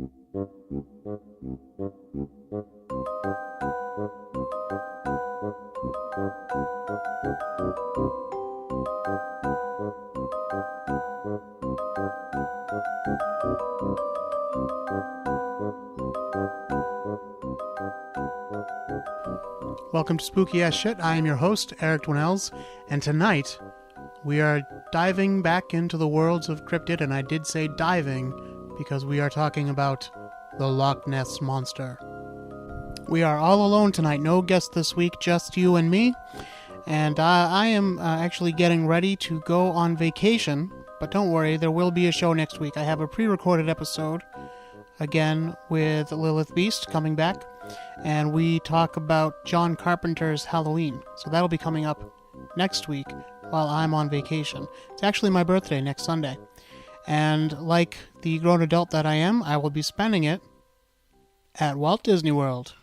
Welcome to Spooky Ass Shit. I am your host, Eric Dwinells, and tonight we are diving back into the worlds of cryptid, and I did say diving because we are talking about the Loch Ness Monster. We are all alone tonight, no guest this week, just you and me, and I am actually getting ready to go on vacation, but don't worry, there will be a show next week. I have a pre-recorded episode, again, with Lilith Beast coming back, and we talk about John Carpenter's Halloween. So that'll be coming up next week while I'm on vacation. It's actually my birthday next Sunday. And like the grown adult that I am, I will be spending it at Walt Disney World.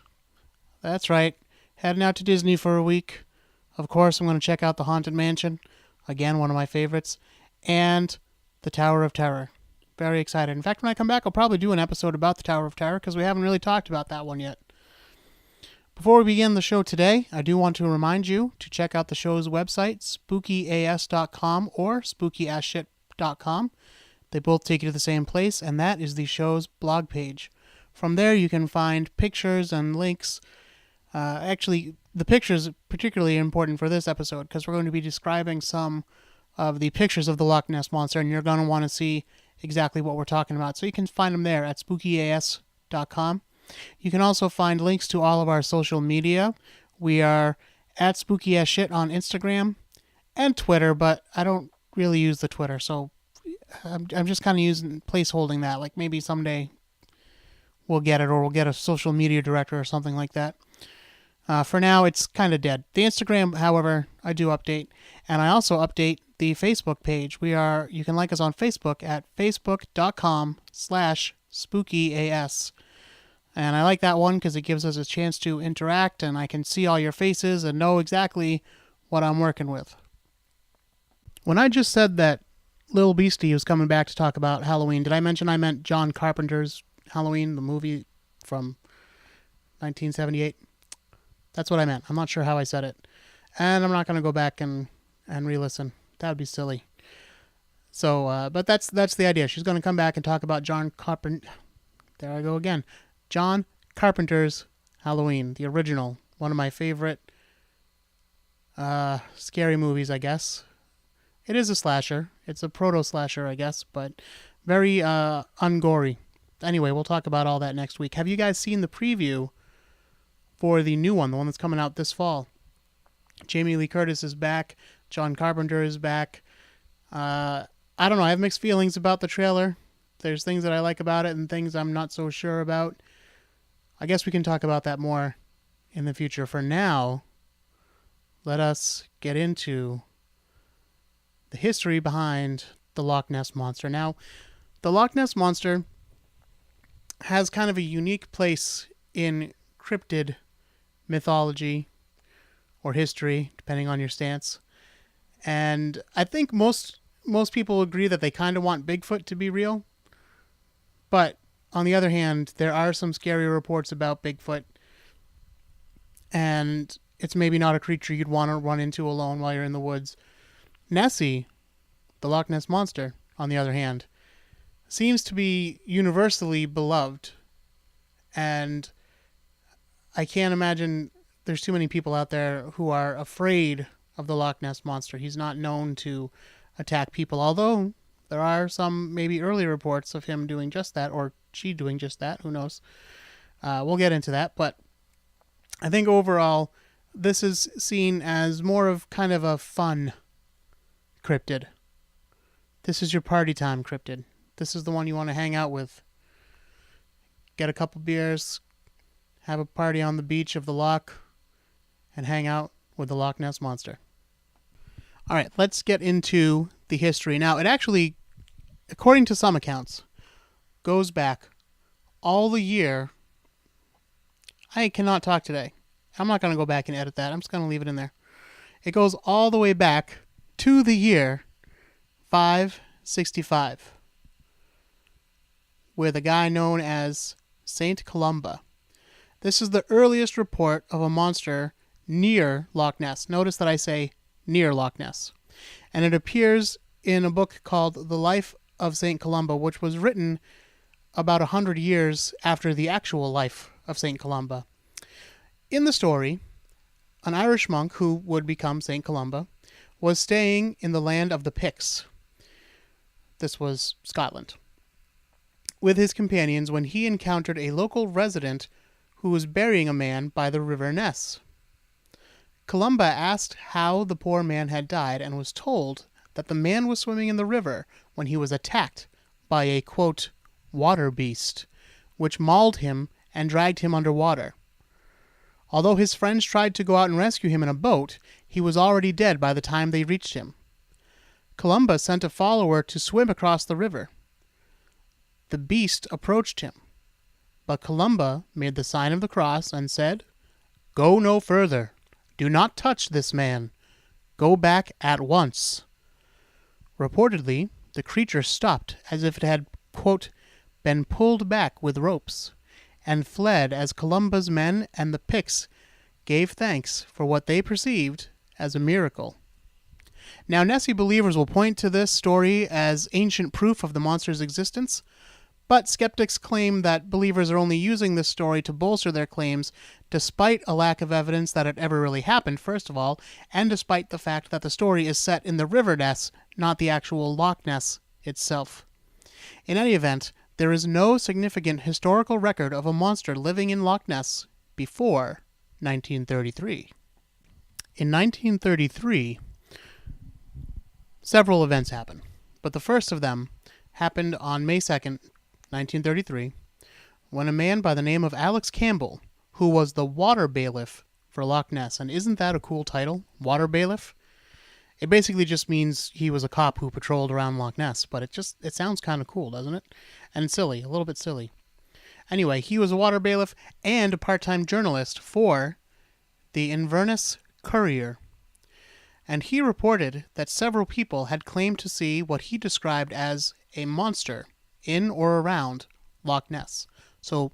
That's right. Heading out to Disney for a week. Of course, I'm going to check out the Haunted Mansion. Again, one of my favorites. And the Tower of Terror. Very excited. In fact, when I come back, I'll probably do an episode about the Tower of Terror because we haven't really talked about that one yet. Before we begin the show today, I do want to remind you to check out the show's website, spookyas.com or spookyasshit.com. They both take you to the same place, and that is the show's blog page. From there, you can find pictures and links. Actually, the pictures are particularly important for this episode because we're going to be describing some of the pictures of the Loch Ness Monster, and you're going to want to see exactly what we're talking about. So you can find them there at spookyas.com. You can also find links to all of our social media. We are at spookyasshit on Instagram and Twitter, but I don't really use the Twitter, so I'm just kind of placeholding that. Like maybe someday we'll get it, or we'll get a social media director or something like that. For now, it's kind of dead. The Instagram, however, I do update, and I also update the Facebook page. You can like us on Facebook at facebook.com/spookyas. And I like that one because it gives us a chance to interact, and I can see all your faces and know exactly what I'm working with. When I just said that Lil Beastie was coming back to talk about Halloween, did I mention I meant John Carpenter's Halloween, the movie from 1978? That's what I meant. I'm not sure how I said it. And I'm not going to go back and re-listen. That would be silly. So, but that's the idea. She's going to come back and talk about John Carpenter. There I go again. John Carpenter's Halloween, the original. One of my favorite scary movies, I guess. It is a slasher. It's a proto-slasher, I guess, but very ungory. Anyway, we'll talk about all that next week. Have you guys seen the preview for the new one, the one that's coming out this fall? Jamie Lee Curtis is back. John Carpenter is back. I don't know. I have mixed feelings about the trailer. There's things that I like about it and things I'm not so sure about. I guess we can talk about that more in the future. For now, let us get into the history behind the Loch Ness Monster. Now, the Loch Ness Monster has kind of a unique place in cryptid mythology or history, depending on your stance. And I think most people agree that they kind of want Bigfoot to be real. But on the other hand, there are some scary reports about Bigfoot, and it's maybe not a creature you'd want to run into alone while you're in the woods. Nessie, the Loch Ness Monster, on the other hand, seems to be universally beloved, and I can't imagine there's too many people out there who are afraid of the Loch Ness Monster. He's not known to attack people, although there are some maybe early reports of him doing just that, or she doing just that. Who knows? We'll get into that, but I think overall this is seen as more of kind of a fun cryptid. This is your party time cryptid. This is the one you want to hang out with. Get a couple beers, have a party on the beach of the loch, and hang out with the Loch Ness Monster. All right, let's get into the history. Now, it actually, according to some accounts, goes back all the year. I cannot talk today. I'm not going to go back and edit that. I'm just going to leave it in there. It goes all the way back to the year 565, with a guy known as Saint Columba. This is the earliest report of a monster near Loch Ness. Notice that I say near Loch Ness. And it appears in a book called The Life of Saint Columba, which was written about 100 years after the actual life of Saint Columba. In the story, an Irish monk who would become Saint Columba was staying in the land of the Picts. This was Scotland. With his companions when he encountered a local resident who was burying a man by the River Ness. Columba asked how the poor man had died and was told that the man was swimming in the river when he was attacked by a, quote, water beast, which mauled him and dragged him underwater. Although his friends tried to go out and rescue him in a boat, he was already dead by the time they reached him. Columba sent a follower to swim across the river. The beast approached him, but Columba made the sign of the cross and said, "Go no further. Do not touch this man. Go back at once." Reportedly, the creature stopped as if it had, quote, been pulled back with ropes, and fled as Columba's men and the Picts gave thanks for what they perceived as a miracle. Now, Nessie believers will point to this story as ancient proof of the monster's existence, but skeptics claim that believers are only using this story to bolster their claims, despite a lack of evidence that it ever really happened, first of all, and despite the fact that the story is set in the River Ness, not the actual Loch Ness itself. In any event, there is no significant historical record of a monster living in Loch Ness before 1933. In 1933, several events happened, but the first of them happened on May 2nd, 1933, when a man by the name of Alex Campbell, who was the water bailiff for Loch Ness, and isn't that a cool title, water bailiff? It basically just means he was a cop who patrolled around Loch Ness, but it sounds kind of cool, doesn't it? And silly, a little bit silly. Anyway, he was a water bailiff and a part-time journalist for the Inverness Courier, and he reported that several people had claimed to see what he described as a monster in or around Loch Ness. So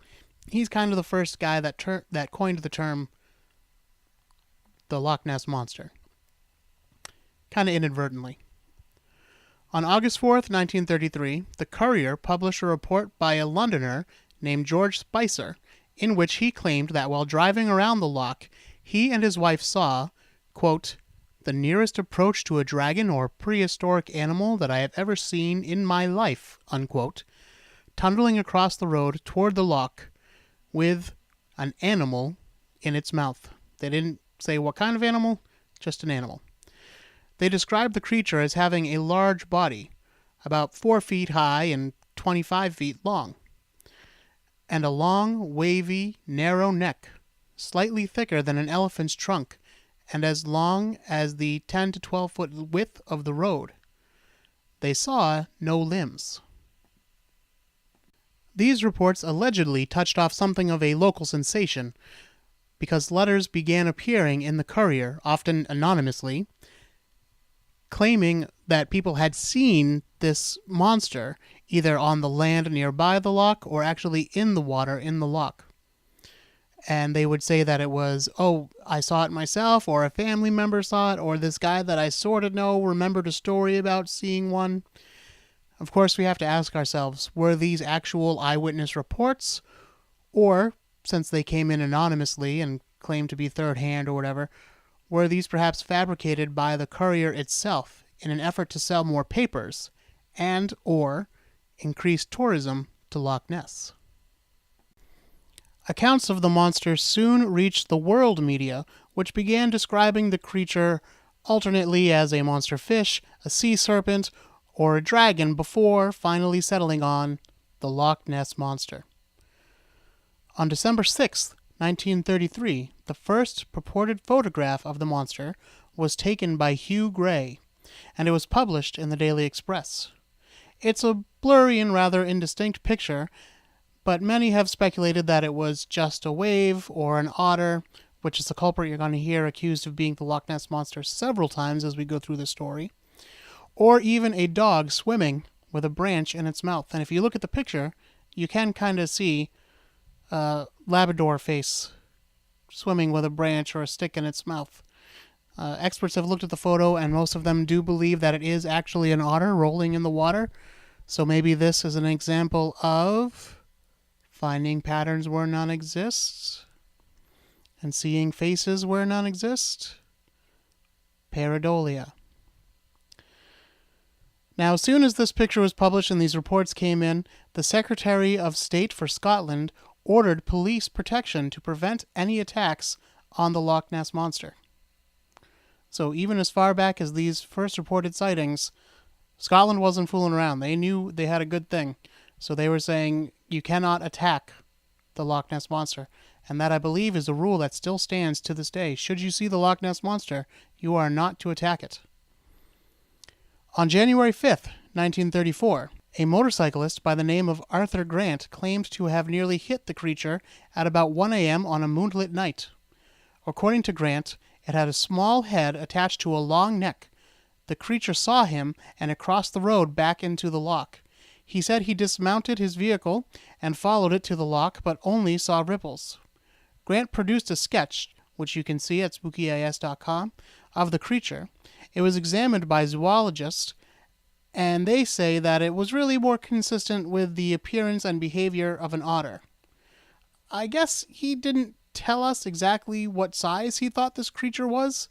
he's kind of the first guy that coined the term the Loch Ness Monster, kind of inadvertently. On August 4th, 1933, the Courier published a report by a Londoner named George Spicer, in which he claimed that while driving around the loch, he and his wife saw, quote, the nearest approach to a dragon or prehistoric animal that I have ever seen in my life, unquote, tunneling across the road toward the loch with an animal in its mouth. They didn't say what kind of animal, just an animal. They described the creature as having a large body, about 4 feet high and 25 feet long, and a long, wavy, narrow neck, slightly thicker than an elephant's trunk, and as long as the 10 to 12 foot width of the road. They saw no limbs. These reports allegedly touched off something of a local sensation, because letters began appearing in the Courier, often anonymously, claiming that people had seen this monster either on the land nearby the loch or actually in the water in the loch. And they would say that it was, oh, I saw it myself, or a family member saw it, or this guy that I sort of know remembered a story about seeing one. Of course, we have to ask ourselves, were these actual eyewitness reports? Or, since they came in anonymously and claimed to be third-hand or whatever, were these perhaps fabricated by the Courier itself in an effort to sell more papers and or increase tourism to Loch Ness? Accounts of the monster soon reached the world media, which began describing the creature alternately as a monster fish, a sea serpent, or a dragon before finally settling on the Loch Ness Monster. On December 6th, 1933, the first purported photograph of the monster was taken by Hugh Gray, and it was published in the Daily Express. It's a blurry and rather indistinct picture, but many have speculated that it was just a wave or an otter, which is the culprit you're going to hear accused of being the Loch Ness Monster several times as we go through the story, or even a dog swimming with a branch in its mouth. And if you look at the picture, you can kind of see a Labrador face swimming with a branch or a stick in its mouth. Experts have looked at the photo, and most of them do believe that it is actually an otter rolling in the water. So maybe this is an example of finding patterns where none exist and seeing faces where none exist. Pareidolia. Now, as soon as this picture was published and these reports came in, the Secretary of State for Scotland ordered police protection to prevent any attacks on the Loch Ness Monster. So even as far back as these first reported sightings, Scotland wasn't fooling around. They knew they had a good thing. So they were saying, you cannot attack the Loch Ness Monster. And that, I believe, is a rule that still stands to this day. Should you see the Loch Ness Monster, you are not to attack it. On January 5th, 1934, a motorcyclist by the name of Arthur Grant claimed to have nearly hit the creature at about 1 a.m. on a moonlit night. According to Grant, it had a small head attached to a long neck. The creature saw him, and it crossed the road back into the loch. He said he dismounted his vehicle and followed it to the loch, but only saw ripples. Grant produced a sketch, which you can see at spookys.com, of the creature. It was examined by zoologists, and they say that it was really more consistent with the appearance and behavior of an otter. I guess he didn't tell us exactly what size he thought this creature was,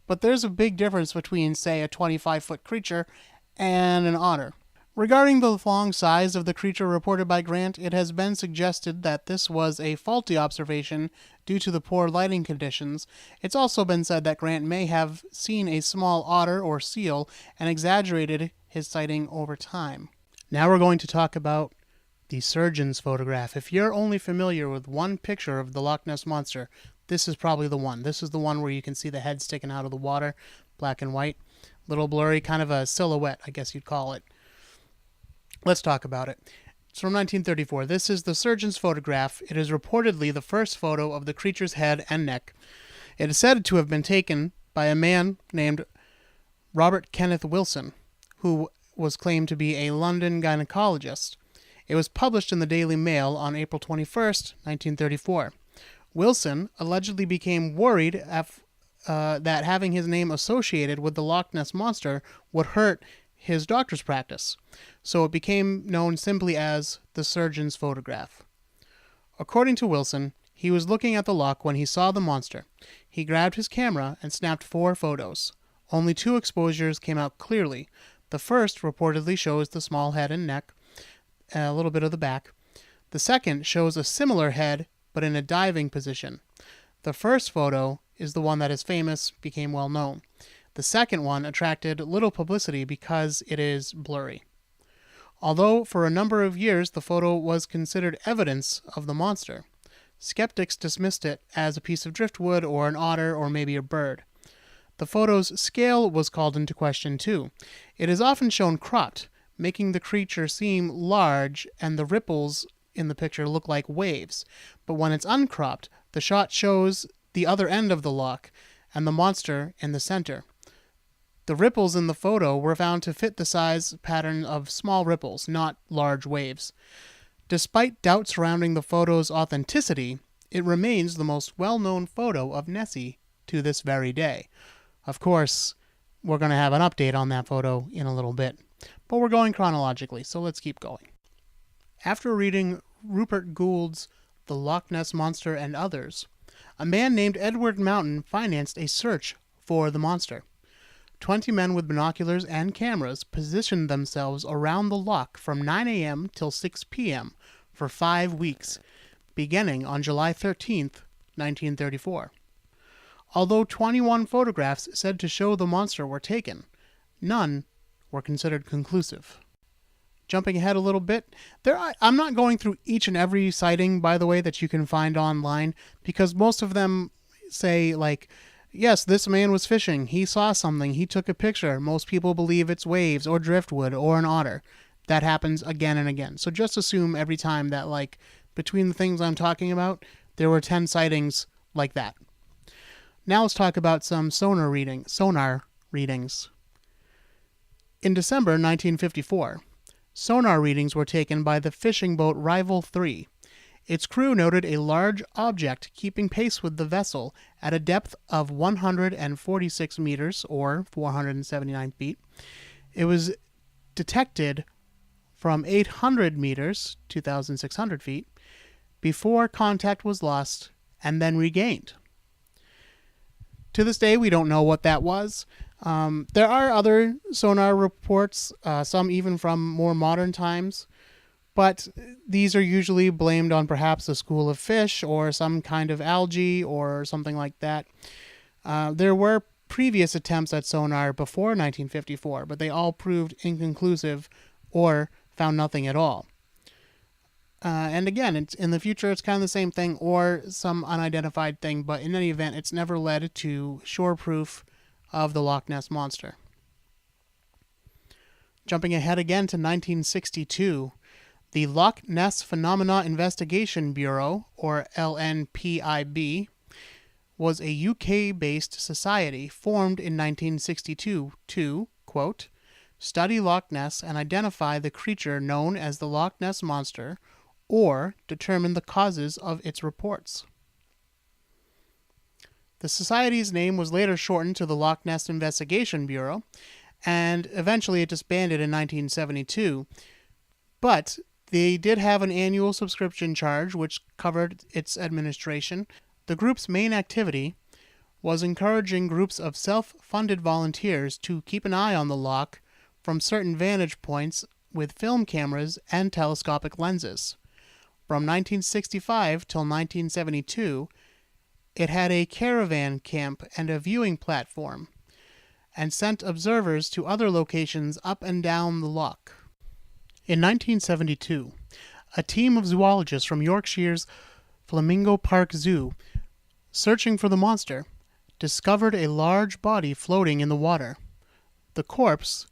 but there's a big difference between, say, a 25-foot creature and an otter. Regarding the long size of the creature reported by Grant, it has been suggested that this was a faulty observation due to the poor lighting conditions. It's also been said that Grant may have seen a small otter or seal and exaggerated his sighting over time. Now we're going to talk about the surgeon's photograph. If you're only familiar with one picture of the Loch Ness Monster, this is probably the one. This is the one where you can see the head sticking out of the water, black and white, little blurry, kind of a silhouette, I guess you'd call it. Let's talk about it. It's from 1934. This is the surgeon's photograph. It is reportedly the first photo of the creature's head and neck. It is said to have been taken by a man named Robert Kenneth Wilson, who was claimed to be a London gynecologist. It was published in the Daily Mail on April 21st, 1934. Wilson allegedly became worried that having his name associated with the Loch Ness Monster would hurt his doctor's practice, so it became known simply as the surgeon's photograph. According to Wilson, he was looking at the loch when he saw the monster. He grabbed his camera and snapped 4 photos. Only 2 exposures came out clearly. The first reportedly shows the small head and neck, a little bit of the back. The second shows a similar head, but in a diving position. The first photo is the one that is famous, became well known. The second one attracted little publicity because it is blurry. Although for a number of years the photo was considered evidence of the monster, skeptics dismissed it as a piece of driftwood or an otter or maybe a bird. The photo's scale was called into question too. It is often shown cropped, making the creature seem large and the ripples in the picture look like waves. But when it's uncropped, the shot shows the other end of the loch and the monster in the center. The ripples in the photo were found to fit the size pattern of small ripples, not large waves. Despite doubt surrounding the photo's authenticity, it remains the most well-known photo of Nessie to this very day. Of course, we're going to have an update on that photo in a little bit, but we're going chronologically, so let's keep going. After reading Rupert Gould's The Loch Ness Monster and Others, a man named Edward Mountain financed a search for the monster. 20 men with binoculars and cameras positioned themselves around the loch from 9 a.m. till 6 p.m. for 5 weeks, beginning on July 13th, 1934. Although 21 photographs said to show the monster were taken, none were considered conclusive. Jumping ahead a little bit, I'm not going through each and every sighting, by the way, that you can find online, because most of them say, like, yes, this man was fishing, he saw something, he took a picture. Most people believe it's waves or driftwood or an otter. That happens again and again. So just assume every time that, like, between the things I'm talking about, there were 10 sightings like that. Now let's talk about some sonar readings. In December 1954, Sonar readings were taken by the fishing boat Rival 3. Its crew noted a large object keeping pace with the vessel at a depth of 146 meters, or 479 feet. It was detected from 800 meters, 2,600 feet, before contact was lost and then regained. To this day, we don't know what that was. There are other sonar reports, some even from more modern times, but these are usually blamed on perhaps a school of fish or some kind of algae or something like that. There were previous attempts at sonar before 1954, but they all proved inconclusive or found nothing at all. And again, in the future, it's kind of the same thing or some unidentified thing, but in any event, it's never led to sure proof of the Loch Ness Monster. Jumping ahead again to 1962, the Loch Ness Phenomena Investigation Bureau, or LNPIB, was a UK-based society formed in 1962 to, quote, study Loch Ness and identify the creature known as the Loch Ness Monster, or determine the causes of its reports. The society's name was later shortened to the Loch Ness Investigation Bureau, and eventually it disbanded in 1972, but they did have an annual subscription charge which covered its administration. The group's main activity was encouraging groups of self-funded volunteers to keep an eye on the loch from certain vantage points with film cameras and telescopic lenses. From 1965 till 1972, it had a caravan camp and a viewing platform, and sent observers to other locations up and down the loch. In 1972, a team of zoologists from Yorkshire's Flamingo Park Zoo, searching for the monster, discovered a large body floating in the water. The corpse,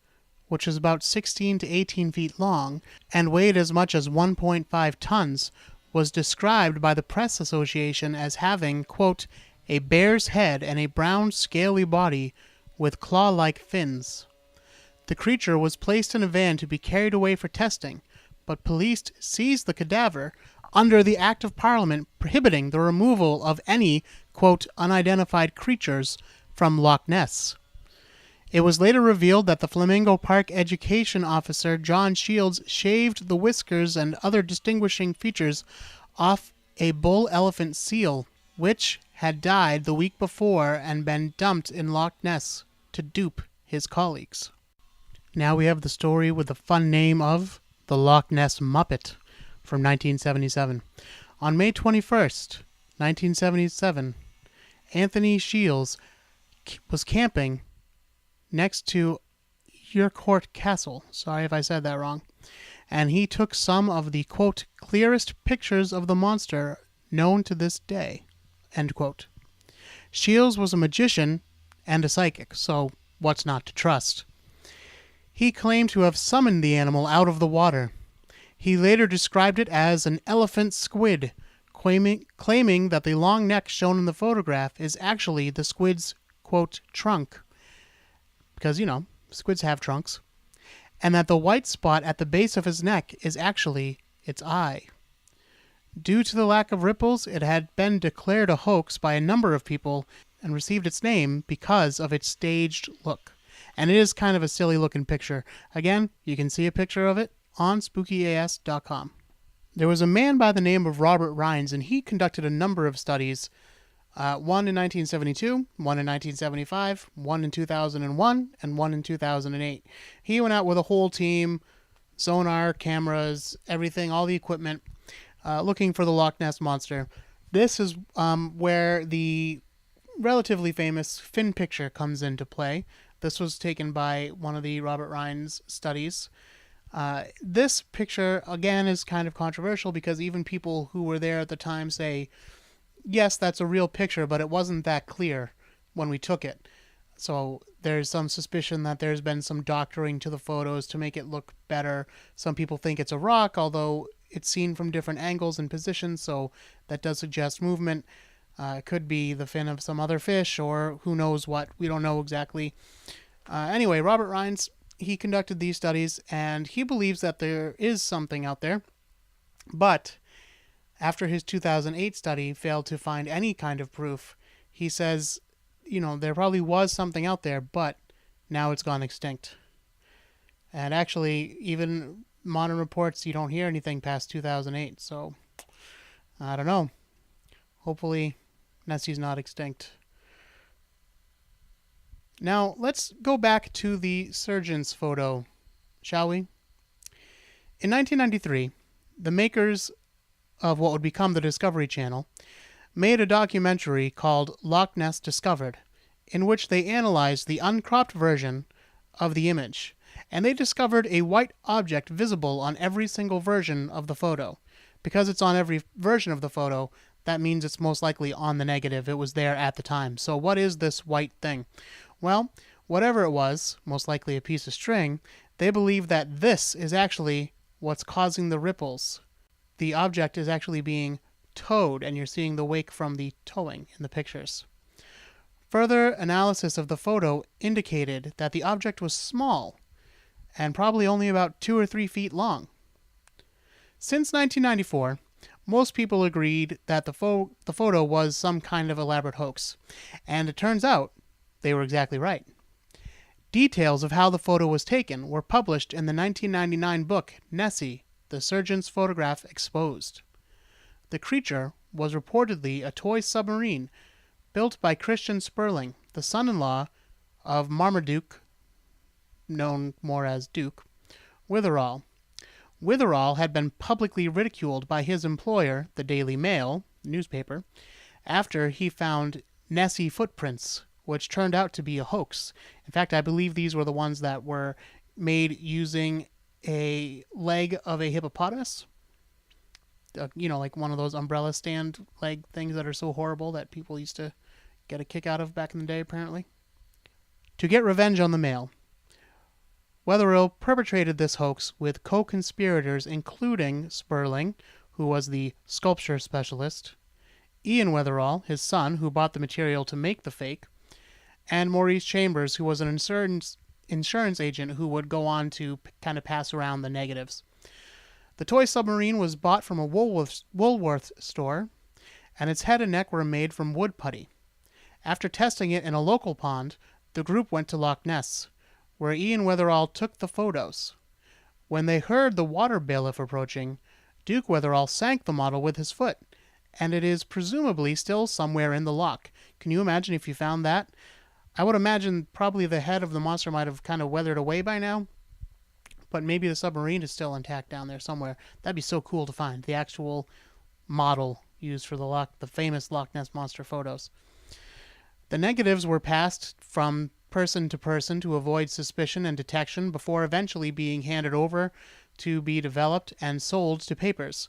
which is about 16 to 18 feet long and weighed as much as 1.5 tons, was described by the Press Association as having, quote, a bear's head and a brown scaly body with claw-like fins. The creature was placed in a van to be carried away for testing, but police seized the cadaver under the Act of Parliament prohibiting the removal of any, quote, unidentified creatures from Loch Ness. It was later revealed that the Flamingo Park Education Officer John Shields shaved the whiskers and other distinguishing features off a bull elephant seal, which had died the week before and been dumped in Loch Ness to dupe his colleagues. Now we have the story with the fun name of the Loch Ness Muppet from 1977. On May 21st, 1977, Anthony Shields was camping next to Urquhart Castle. Sorry if I said that wrong. And he took some of the, quote, clearest pictures of the monster known to this day, end quote. Shields was a magician and a psychic, so what's not to trust? He claimed to have summoned the animal out of the water. He later described it as an elephant squid, claiming that the long neck shown in the photograph is actually the squid's, quote, trunk. Because, squids have trunks. And that the white spot at the base of his neck is actually its eye. Due to the lack of ripples, it had been declared a hoax by a number of people and received its name because of its staged look. And it is kind of a silly looking picture. Again, you can see a picture of it on spookyas.com. There was a man by the name of Robert Rines, and he conducted a number of studies. One in 1972, one in 1975, one in 2001, and one in 2008. He went out with a whole team, sonar, cameras, everything, all the equipment, looking for the Loch Ness Monster. This is where the relatively famous fin picture comes into play. This was taken by one of the Robert Rines studies. This picture, again, is kind of controversial because even people who were there at the time say, yes, that's a real picture, but it wasn't that clear when we took it. So there's some suspicion that there's been some doctoring to the photos to make it look better. Some people think it's a rock, although it's seen from different angles and positions, so that does suggest movement. It could be the fin of some other fish, or who knows what. We don't know exactly. Anyway, Robert Rines he conducted these studies, and he believes that there is something out there, but after his 2008 study failed to find any kind of proof, he says, there probably was something out there, but now it's gone extinct. And actually, even modern reports, you don't hear anything past 2008, so I don't know. Hopefully, Nessie's not extinct. Now, let's go back to the surgeon's photo, shall we? In 1993, the makers of what would become the Discovery Channel made a documentary called Loch Ness Discovered, in which they analyzed the uncropped version of the image, and they discovered a white object visible on every single version of the photo. Because it's on every version of the photo, that means it's most likely on the negative. It was there at the time. So what is this white thing? Well, whatever it was, most likely a piece of string, they believe that this is actually what's causing the ripples. The object is actually being towed, and you're seeing the wake from the towing in the pictures. Further analysis of the photo indicated that the object was small and probably only about 2 or 3 feet long. Since 1994, most people agreed that the photo was some kind of elaborate hoax, and it turns out they were exactly right. Details of how the photo was taken were published in the 1999 book Nessie, The Surgeon's Photograph Exposed. The creature was reportedly a toy submarine built by Christian Sperling, the son-in-law of Marmaduke, known more as Duke, Witherall. Witherall had been publicly ridiculed by his employer, the Daily Mail newspaper, after he found Nessie footprints, which turned out to be a hoax. In fact, I believe these were the ones that were made using a leg of a hippopotamus. Like one of those umbrella stand leg things that are so horrible that people used to get a kick out of back in the day, apparently. To get revenge on the Mail, Wetherill perpetrated this hoax with co-conspirators including Sperling, who was the sculpture specialist, Ian Wetherall, his son, who bought the material to make the fake, and Maurice Chambers, who was an insurance agent who would go on to kind of pass around the negatives. The toy submarine was bought from a Woolworths store, and its head and neck were made from wood putty. After testing it in a local pond, the group went to Loch Ness, where Ian Wetherall took the photos. When they heard the water bailiff approaching, Duke Wetherall sank the model with his foot, and it is presumably still somewhere in the loch. Can you imagine if you found that? I would imagine probably the head of the monster might have kind of weathered away by now, but maybe the submarine is still intact down there somewhere. That'd be so cool to find, the actual model used for the famous Loch Ness Monster photos. The negatives were passed from person to person to avoid suspicion and detection before eventually being handed over to be developed and sold to papers.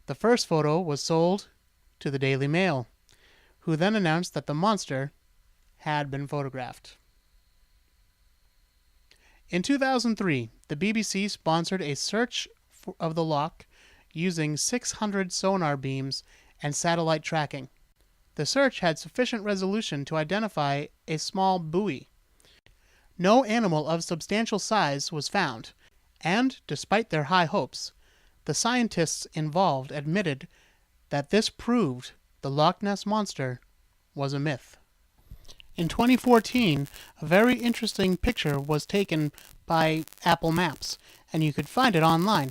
The first photo was sold to the Daily Mail, who then announced that the monster had been photographed. In 2003, the BBC sponsored a search of the loch using 600 sonar beams and satellite tracking. The search had sufficient resolution to identify a small buoy. No animal of substantial size was found, and, despite their high hopes, the scientists involved admitted that this proved the Loch Ness Monster was a myth. In 2014, a very interesting picture was taken by Apple Maps, and you could find it online.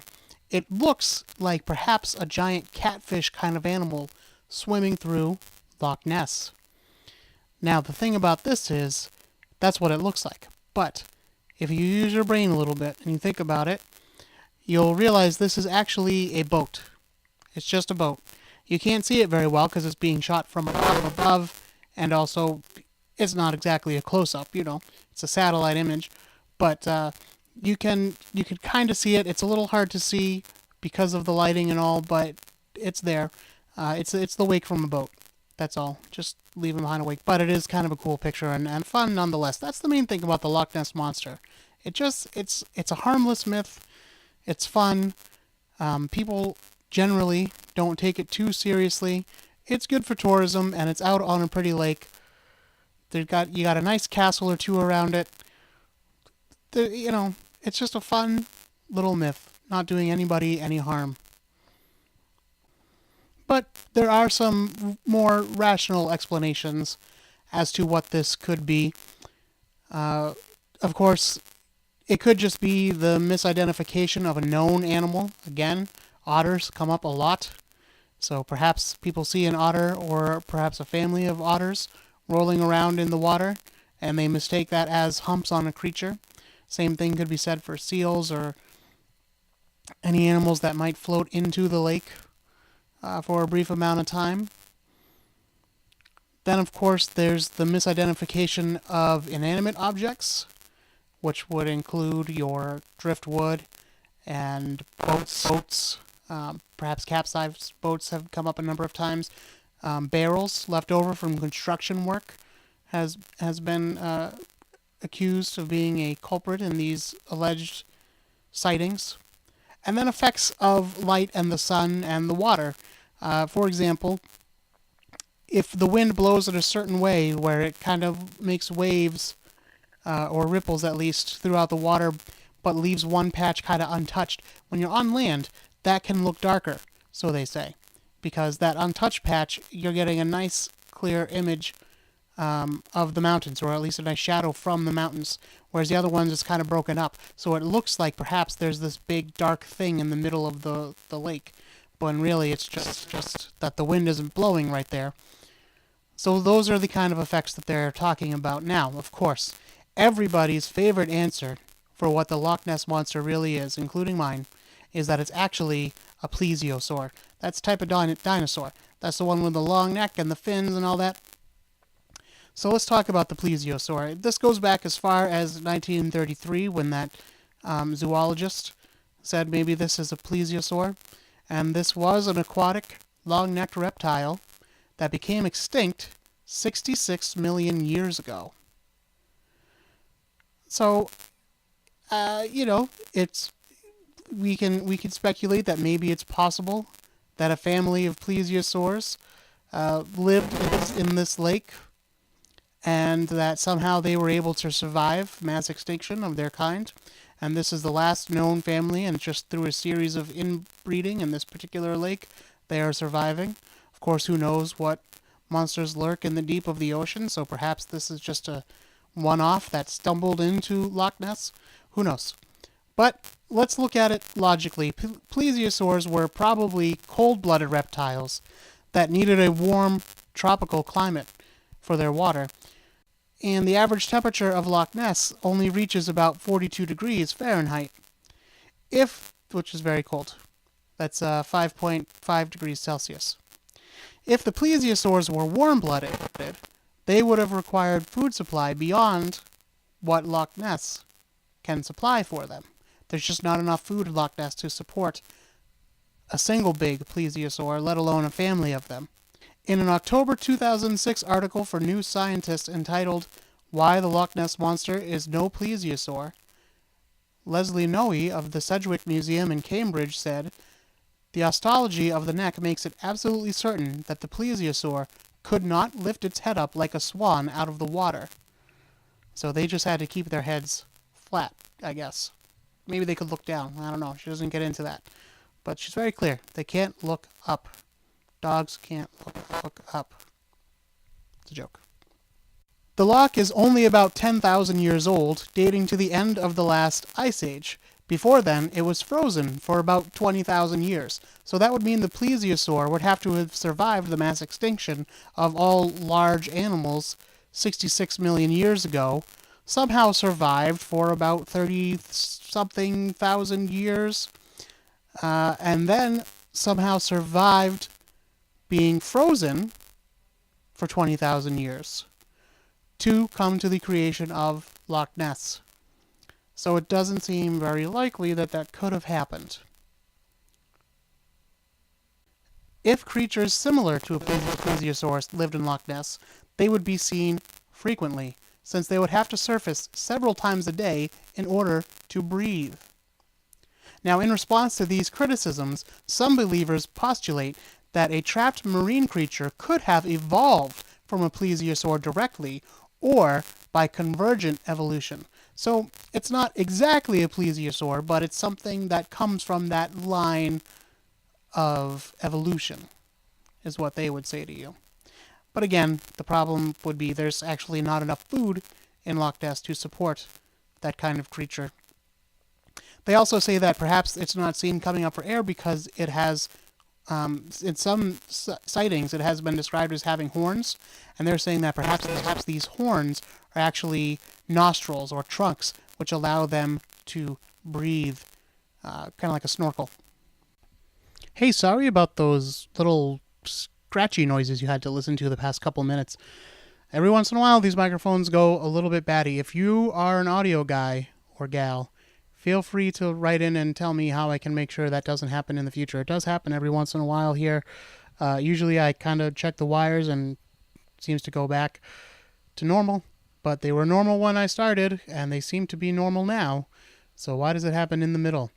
It looks like perhaps a giant catfish kind of animal swimming through Loch Ness. Now, the thing about this is, that's what it looks like. But if you use your brain a little bit and you think about it, you'll realize this is actually a boat. It's just a boat. You can't see it very well because it's being shot from above, and also it's not exactly a close-up, it's a satellite image, but you can kind of see it. It's a little hard to see because of the lighting and all, but it's there. It's the wake from a boat. That's all. Just leave him behind a wake. But it is kind of a cool picture and fun nonetheless. That's the main thing about the Loch Ness Monster. It's a harmless myth. It's fun. People generally don't take it too seriously. It's good for tourism, and it's out on a pretty lake. You got a nice castle or two around it. it's just a fun little myth, not doing anybody any harm. But there are some more rational explanations as to what this could be. Of course, it could just be the misidentification of a known animal. Again, otters come up a lot. So perhaps people see an otter or perhaps a family of otters rolling around in the water, and they mistake that as humps on a creature. Same thing could be said for seals or any animals that might float into the lake for a brief amount of time. Then, of course, there's the misidentification of inanimate objects, which would include your driftwood and boats. Perhaps capsized boats have come up a number of times. Barrels left over from construction work has been accused of being a culprit in these alleged sightings. And then effects of light and the sun and the water. For example, if the wind blows in a certain way where it kind of makes waves, or ripples at least, throughout the water, but leaves one patch kind of untouched, when you're on land, that can look darker, so they say. Because that untouched patch, you're getting a nice, clear image of the mountains, or at least a nice shadow from the mountains, whereas the other ones is kind of broken up. So it looks like perhaps there's this big dark thing in the middle of the lake, when really it's just that the wind isn't blowing right there. So those are the kind of effects that they're talking about now. Of course, everybody's favorite answer for what the Loch Ness Monster really is, including mine, is that it's actually a plesiosaur. That's a type of dinosaur. That's the one with the long neck and the fins and all that. So let's talk about the plesiosaur. This goes back as far as 1933, when that zoologist said maybe this is a plesiosaur. And this was an aquatic, long-necked reptile that became extinct 66 million years ago. So, it's we can speculate that maybe it's possible that a family of plesiosaurs lived in this lake, and that somehow they were able to survive mass extinction of their kind. And this is the last known family, and just through a series of inbreeding in this particular lake, they are surviving. Of course, who knows what monsters lurk in the deep of the ocean, so perhaps this is just a one-off that stumbled into Loch Ness. Who knows? But let's look at it logically. Plesiosaurs were probably cold-blooded reptiles that needed a warm, tropical climate for their water. And the average temperature of Loch Ness only reaches about 42 degrees Fahrenheit, which is very cold. That's 5.5 degrees Celsius. If the plesiosaurs were warm-blooded, they would have required food supply beyond what Loch Ness can supply for them. There's just not enough food in Loch Ness to support a single big plesiosaur, let alone a family of them. In an October 2006 article for New Scientist entitled "Why the Loch Ness Monster is No Plesiosaur," Leslie Noe of the Sedgwick Museum in Cambridge said, "The osteology of the neck makes it absolutely certain that the plesiosaur could not lift its head up like a swan out of the water." So they just had to keep their heads flat, I guess. Maybe they could look down. I don't know. She doesn't get into that. But she's very clear. They can't look up. Dogs can't look up. It's a joke. The loch is only about 10,000 years old, dating to the end of the last ice age. Before then, it was frozen for about 20,000 years. So that would mean the plesiosaur would have to have survived the mass extinction of all large animals 66 million years ago, somehow survived for about 30-something thousand years, and then somehow survived being frozen for 20,000 years to come to the creation of Loch Ness. So it doesn't seem very likely that that could have happened. If creatures similar to a plesiosaur lived in Loch Ness, they would be seen frequently, since they would have to surface several times a day in order to breathe. Now, in response to these criticisms, some believers postulate that a trapped marine creature could have evolved from a plesiosaur directly or by convergent evolution. So it's not exactly a plesiosaur, but it's something that comes from that line of evolution, is what they would say to you. But again, the problem would be there's actually not enough food in Loch Ness to support that kind of creature. They also say that perhaps it's not seen coming up for air because it has, in some sightings, it has been described as having horns, and they're saying that perhaps these horns are actually nostrils or trunks, which allow them to breathe, kind of like a snorkel. Hey, sorry about those little scratchy noises you had to listen to the past couple minutes. Every once in a while, these microphones go a little bit batty. If you are an audio guy or gal, feel free to write in and tell me how I can make sure that doesn't happen in the future. It does happen every once in a while here. Usually I kind of check the wires and it seems to go back to normal. But they were normal when I started, and they seem to be normal now. So why does it happen in the middle?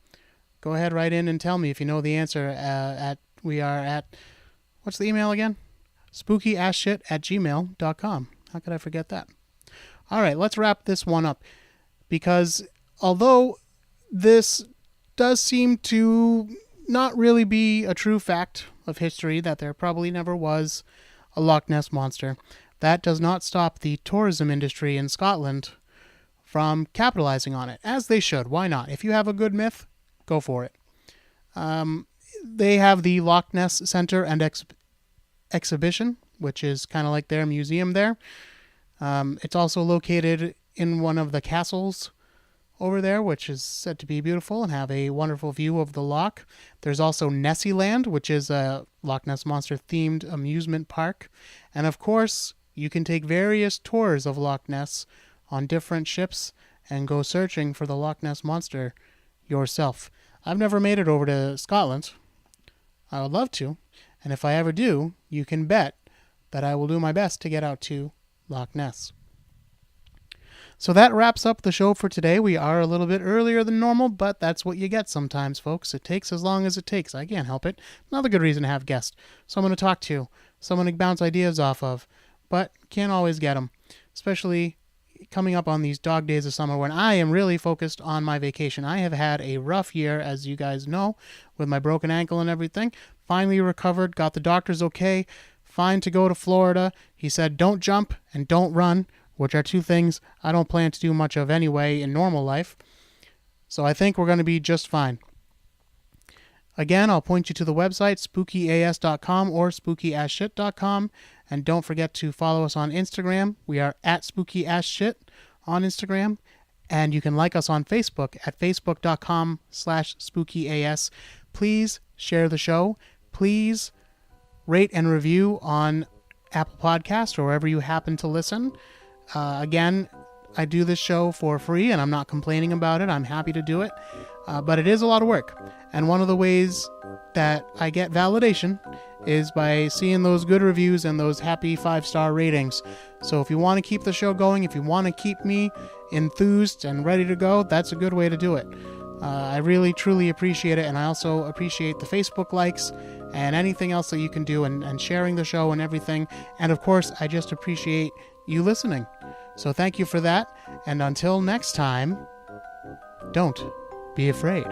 Go ahead, write in and tell me if you know the answer. We are at, what's the email again? spookyasshit@gmail.com. How could I forget that? All right, let's wrap this one up. Because although this does seem to not really be a true fact of history, that there probably never was a Loch Ness monster, that does not stop the tourism industry in Scotland from capitalizing on it, as they should. Why not? If you have a good myth, go for it. They have the Loch Ness Centre and Exhibition, which is kind of like their museum there. It's also located in one of the castles over there, which is said to be beautiful and have a wonderful view of the loch. There's also Nessieland, which is a Loch Ness Monster themed amusement park. And of course, you can take various tours of Loch Ness on different ships and go searching for the Loch Ness Monster yourself. I've never made it over to Scotland. I would love to. And if I ever do, you can bet that I will do my best to get out to Loch Ness. So that wraps up the show for today. We are a little bit earlier than normal, but that's what you get sometimes, folks. It takes as long as it takes. I can't help it. Another good reason to have guests. Someone to talk to. Someone to bounce ideas off of. But can't always get them. Especially coming up on these dog days of summer when I am really focused on my vacation. I have had a rough year, as you guys know, with my broken ankle and everything. Finally recovered. Got the doctors okay. Fine to go to Florida. He said don't jump and don't run, which are two things I don't plan to do much of anyway in normal life. So I think we're going to be just fine. Again, I'll point you to the website, spookyas.com or spookyasshit.com. And don't forget to follow us on Instagram. We are at spookyasshit on Instagram. And you can like us on Facebook at facebook.com/spookyas. Please share the show. Please rate and review on Apple Podcasts or wherever you happen to listen. Again, I do this show for free, and I'm not complaining about it. I'm happy to do it. But it is a lot of work. And one of the ways that I get validation is by seeing those good reviews and those happy 5-star ratings. So if you want to keep the show going, if you want to keep me enthused and ready to go, that's a good way to do it. I really, truly appreciate it. And I also appreciate the Facebook likes and anything else that you can do and sharing the show and everything. And of course, I just appreciate you listening. So thank you for that. And until next time, don't be afraid.